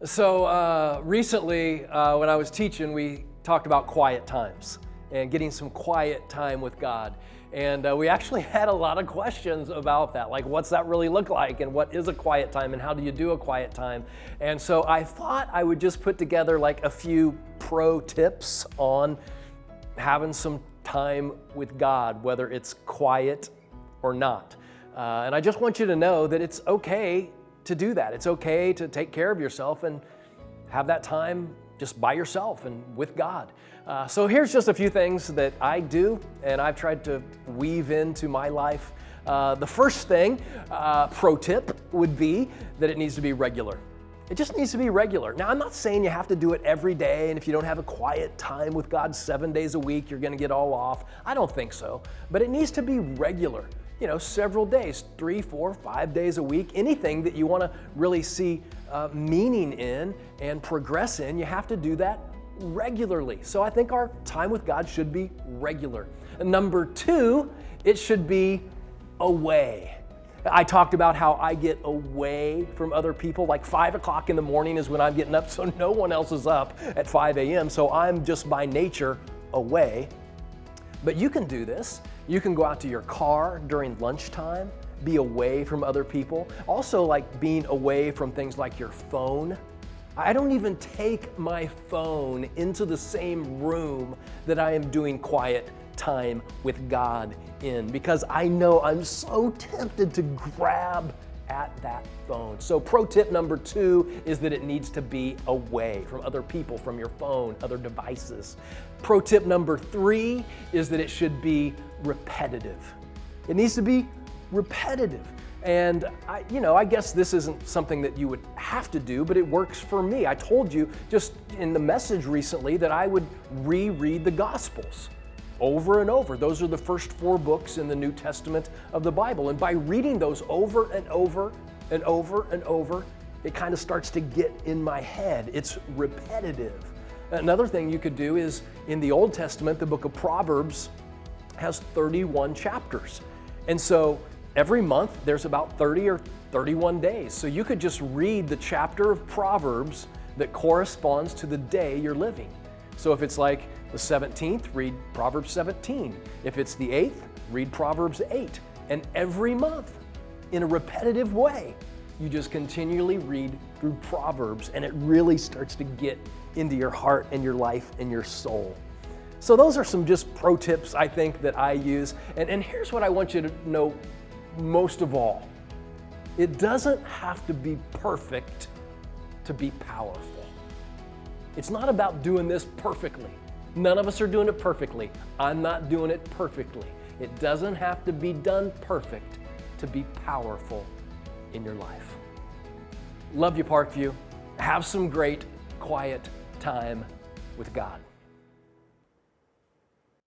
So recently, when I was teaching, we talked about quiet times and getting some quiet time with God. And we actually had a lot of questions about that, like what's that really look like, and what is a quiet time, and how do you do a quiet time? And so I thought I would just put together like a few pro tips on having some time with God, whether it's quiet or not. And I just want you to know that it's okay to do that. It's okay to take care of yourself and have that time just by yourself and with God. So here's just a few things that I do and I've tried to weave into my life. The first thing, pro tip, would be that it needs to be regular. It just needs to be regular. Now, I'm not saying you have to do it every day, and if you don't have a quiet time with God 7 days a week, you're gonna get all off. I don't think so, but it needs to be regular. You know, several days, 3, 4, 5 days a week, anything that you want to really see meaning in and progress in, you have to do that regularly. So I think our time with God should be regular. And number 2, it should be away. I talked about how I get away from other people. Like 5 o'clock in the morning is when I'm getting up, so no one else is up at 5 a.m. So I'm just by nature away. But you can do this. You can go out to your car during lunchtime, be away from other people. Also, like being away from things like your phone. I don't even take my phone into the same room that I am doing quiet time with God in, because I know I'm so tempted to grab at that phone. So pro tip number 2 is that it needs to be away from other people, from your phone, other devices. Pro tip number 3 is that it should be repetitive. It needs to be repetitive. And I guess this isn't something that you would have to do, but it works for me. I told you just in the message recently that I would reread the Gospels over and over. Those are the first 4 books in the New Testament of the Bible. And by reading those over and over and over and over, it kind of starts to get in my head. It's repetitive. Another thing you could do is in the Old Testament, the book of Proverbs has 31 chapters. And so every month there's about 30 or 31 days. So you could just read the chapter of Proverbs that corresponds to the day you're living. So if it's like the 17th, read Proverbs 17. If it's the 8th, read Proverbs 8. And every month, in a repetitive way, you just continually read through Proverbs, and it really starts to get into your heart and your life and your soul. So those are some just pro tips I think that I use. And here's what I want you to know most of all. It doesn't have to be perfect to be powerful. It's not about doing this perfectly. None of us are doing it perfectly. I'm not doing it perfectly. It doesn't have to be done perfect to be powerful in your life. Love you, Parkview. Have some great quiet time with God.